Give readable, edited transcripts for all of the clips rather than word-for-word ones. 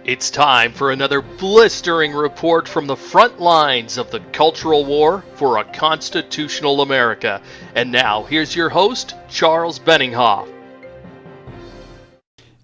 It's time for another blistering report from the front lines of the cultural war for a constitutional America. And now, here's your host, Charles Benninghoff.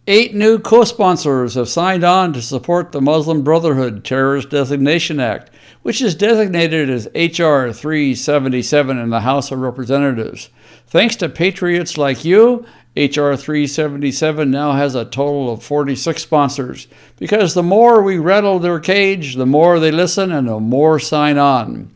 8 new co-sponsors have signed on to support the Muslim Brotherhood Terrorist Designation Act, which is designated as H.R. 377 in the House of Representatives. Thanks to patriots like you, H.R. 377 now has a total of 46 sponsors, because the more we rattle their cage, the more they listen and the more sign on.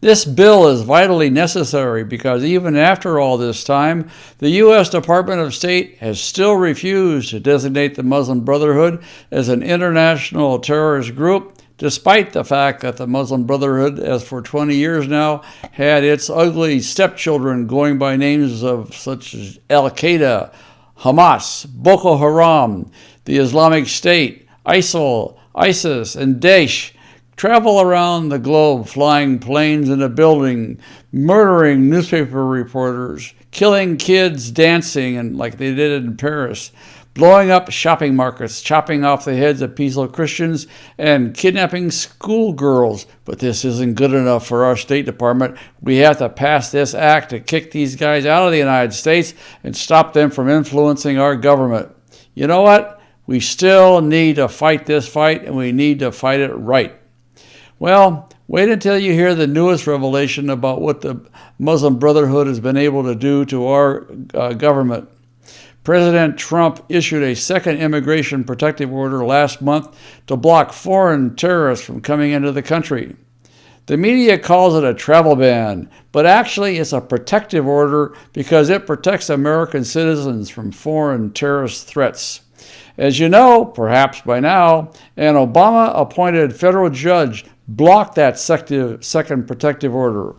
This bill is vitally necessary because even after all this time, the U.S. Department of State has still refused to designate the Muslim Brotherhood as an international terrorist group, despite the fact that the Muslim Brotherhood, as for 20 years now, had its ugly stepchildren going by names of such as Qaeda, Hamas, Boko Haram, the Islamic State, ISIL, ISIS, and DAESH, travel around the globe flying planes in a building, murdering newspaper reporters, killing kids dancing and like they did in Paris, blowing up shopping markets, chopping off the heads of peaceful Christians, and kidnapping schoolgirls. But this isn't good enough for our State Department. We have to pass this act to kick these guys out of the United States and stop them from influencing our government. You know what? We still need to fight this fight, and we need to fight it right. Well, wait until you hear the newest revelation about what the Muslim Brotherhood has been able to do to our government. President Trump issued a second immigration protective order last month to block foreign terrorists from coming into the country. The media calls it a travel ban, but actually it's a protective order because it protects American citizens from foreign terrorist threats. As you know, perhaps by now, an Obama-appointed federal judge blocked that second protective order.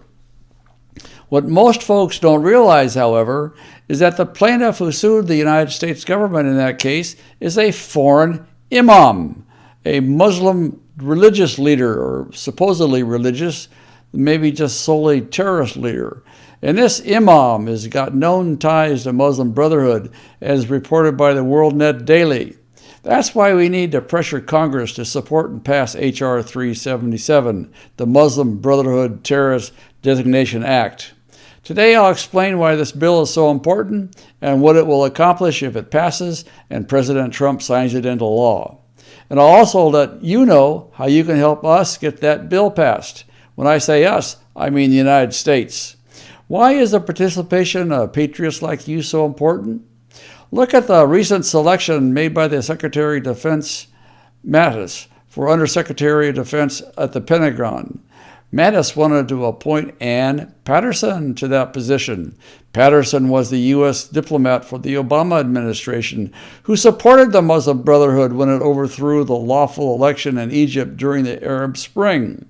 What most folks don't realize, however, is that the plaintiff who sued the United States government in that case is a foreign imam, a Muslim religious leader, or supposedly religious, maybe just solely terrorist leader. And this imam has got known ties to Muslim Brotherhood, as reported by the WorldNet Daily. That's why we need to pressure Congress to support and pass H.R. 377, the Muslim Brotherhood Terrorist Designation Act. Today I'll explain why this bill is so important and what it will accomplish if it passes and President Trump signs it into law. And I'll also let you know how you can help us get that bill passed. When I say us, I mean the United States. Why is the participation of patriots like you so important? Look at the recent selection made by the Secretary of Defense, Mattis, for Undersecretary of Defense at the Pentagon. Mattis wanted to appoint Anne Patterson to that position. Patterson was the U.S. diplomat for the Obama administration who supported the Muslim Brotherhood when it overthrew the lawful election in Egypt during the Arab Spring.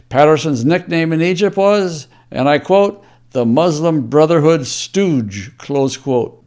Patterson's nickname in Egypt was, and I quote, the Muslim Brotherhood Stooge, close quote.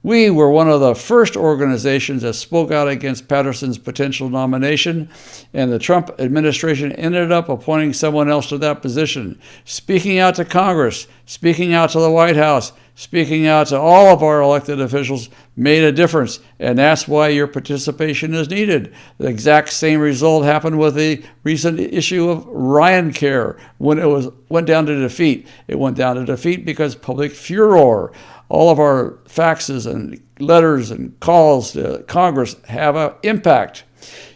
We were one of the first organizations that spoke out against Patterson's potential nomination, and the Trump administration ended up appointing someone else to that position. Speaking out to Congress, speaking out to the White House, speaking out to all of our elected officials made a difference, and that's why your participation is needed. The exact same result happened with the recent issue of Ryan Care when it went down to defeat. It went down to defeat because public furor. All of our faxes and letters and calls to Congress have an impact.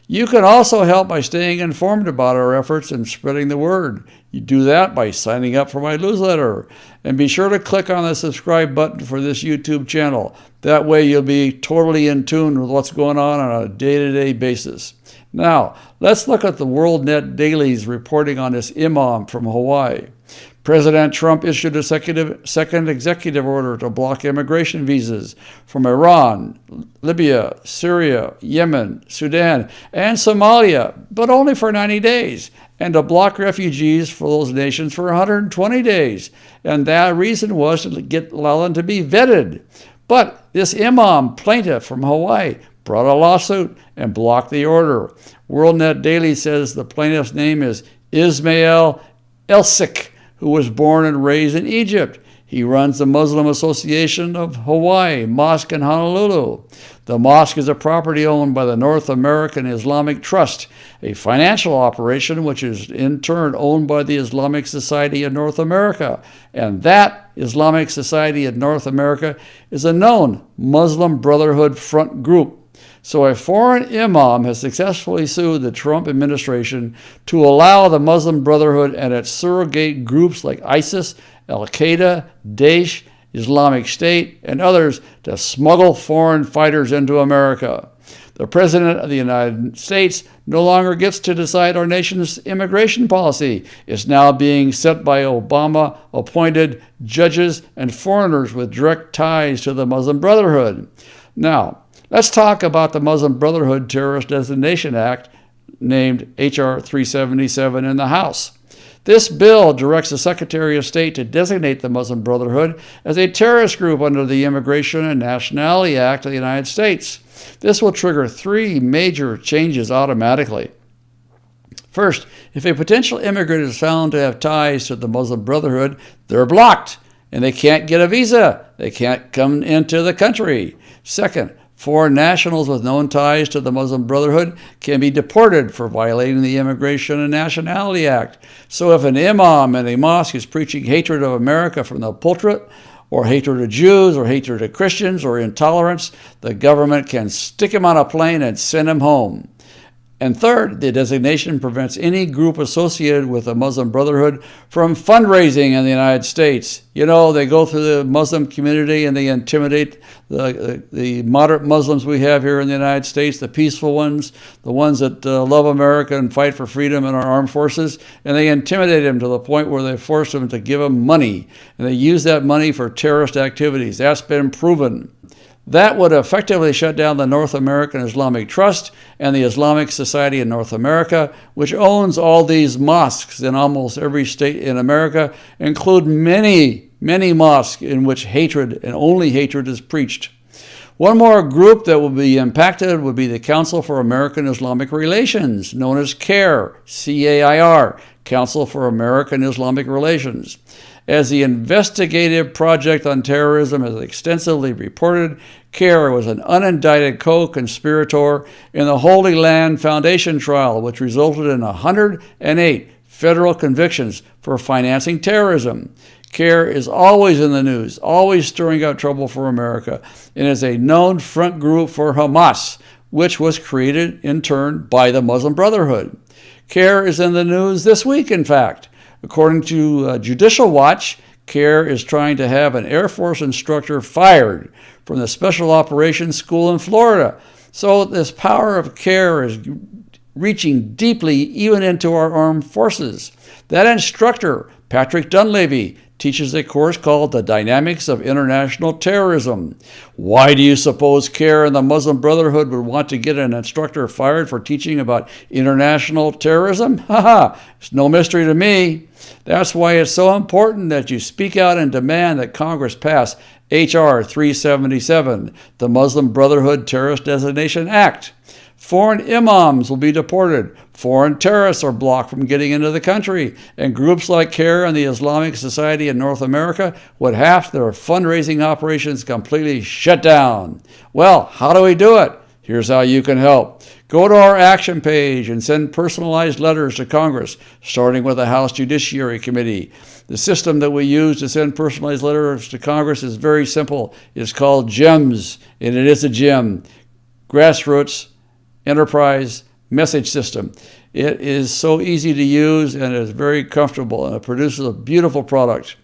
You can also help by staying informed about our efforts and spreading the word. You do that by signing up for my newsletter. And be sure to click on the subscribe button for this YouTube channel. That way you'll be totally in tune with what's going on a day-to-day basis. Now, let's look at the WorldNet Daily's reporting on this imam from Hawaii. President Trump issued a second executive order to block immigration visas from Iran, Libya, Syria, Yemen, Sudan, and Somalia, but only for 90 days, and to block refugees for those nations for 120 days. And that reason was to allow them to be vetted. But this imam plaintiff from Hawaii brought a lawsuit and blocked the order. WorldNet Daily says the plaintiff's name is Ismail Elsikh, who was born and raised in Egypt. He runs the Muslim Association of Hawaii Mosque in Honolulu. The mosque is a property owned by the North American Islamic Trust, a financial operation which is in turn owned by the Islamic Society of North America. And that Islamic Society of North America is a known Muslim Brotherhood front group. So a foreign imam has successfully sued the Trump administration to allow the Muslim Brotherhood and its surrogate groups like ISIS, Al-Qaeda, DAESH, Islamic State, and others to smuggle foreign fighters into America. The President of the United States no longer gets to decide our nation's immigration policy. It's now being set by Obama-appointed judges and foreigners with direct ties to the Muslim Brotherhood. Now, let's talk about the Muslim Brotherhood Terrorist Designation Act, named H.R. 377 in the House. This bill directs the Secretary of State to designate the Muslim Brotherhood as a terrorist group under the Immigration and Nationality Act of the United States. This will trigger three major changes automatically. First, if a potential immigrant is found to have ties to the Muslim Brotherhood, they're blocked and they can't get a visa. They can't come into the country. Second, foreign nationals with known ties to the Muslim Brotherhood can be deported for violating the Immigration and Nationality Act. So if an imam in a mosque is preaching hatred of America from the pulpit, or hatred of Jews, or hatred of Christians, or intolerance, the government can stick him on a plane and send him home. And third, the designation prevents any group associated with the Muslim Brotherhood from fundraising in the United States. You know, they go through the Muslim community and they intimidate the moderate Muslims we have here in the United States, the peaceful ones, the ones that love America and fight for freedom in our armed forces, and they intimidate them to the point where they force them to give them money. And they use that money for terrorist activities. That's been proven. That would effectively shut down the North American Islamic Trust and the Islamic Society of North America, which owns all these mosques in almost every state in America, include many mosques in which hatred and only hatred is preached. One more group that will be impacted would be the Council for American Islamic Relations, known as CAIR, C-A-I-R, Council for American Islamic Relations. As the investigative project on terrorism has extensively reported, CAIR was an unindicted co-conspirator in the Holy Land Foundation trial, which resulted in 108 federal convictions for financing terrorism. CAIR is always in the news, always stirring up trouble for America, and is a known front group for Hamas, which was created in turn by the Muslim Brotherhood. CAIR is in the news this week, in fact. According to Judicial Watch, CAIR is trying to have an Air Force instructor fired from the Special Operations School in Florida. So this power of CAIR is reaching deeply even into our armed forces. That instructor, Patrick Dunleavy, teaches a course called The Dynamics of International Terrorism. Why do you suppose CAIR and the Muslim Brotherhood would want to get an instructor fired for teaching about international terrorism? It's no mystery to me. That's why it's so important that you speak out and demand that Congress pass H.R. 377, the Muslim Brotherhood Terrorist Designation Act. Foreign imams will be deported. Foreign terrorists are blocked from getting into the country. And groups like CAIR and the Islamic Society in North America would have their fundraising operations completely shut down. Well, how do we do it? Here's how you can help. Go to our action page and send personalized letters to Congress, starting with the House Judiciary Committee. The system that we use to send personalized letters to Congress is very simple. It's called GEMS, and it is a GEM, Grassroots Enterprise Message System. It is so easy to use and is very comfortable, and it produces a beautiful product.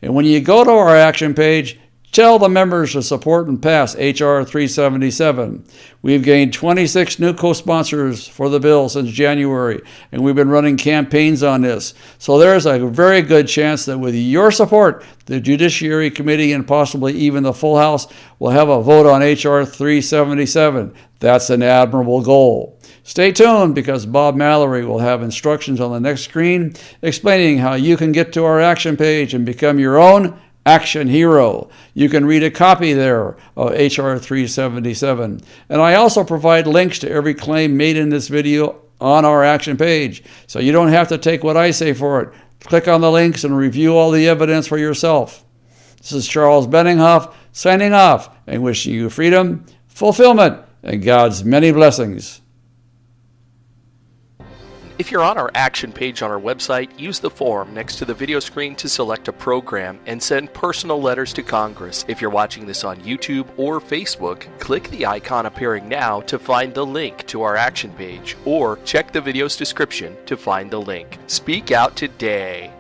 And when you go to our action page, tell the members to support and pass H.R. 377. We've gained 26 new co-sponsors for the bill since January, and we've been running campaigns on this. So there's a very good chance that with your support, the Judiciary Committee and possibly even the full House will have a vote on H.R. 377. That's an admirable goal. Stay tuned, because Bob Mallory will have instructions on the next screen explaining how you can get to our action page and become your own action hero. You can read a copy there of H.R. 377. And I also provide links to every claim made in this video on our action page, so you don't have to take what I say for it. Click on the links and review all the evidence for yourself. This is Charles Benninghoff signing off and wishing you freedom, fulfillment, and God's many blessings. If you're on our action page on our website, use the form next to the video screen to select a program and send personal letters to Congress. If you're watching this on YouTube or Facebook, click the icon appearing now to find the link to our action page, or check the video's description to find the link. Speak out today.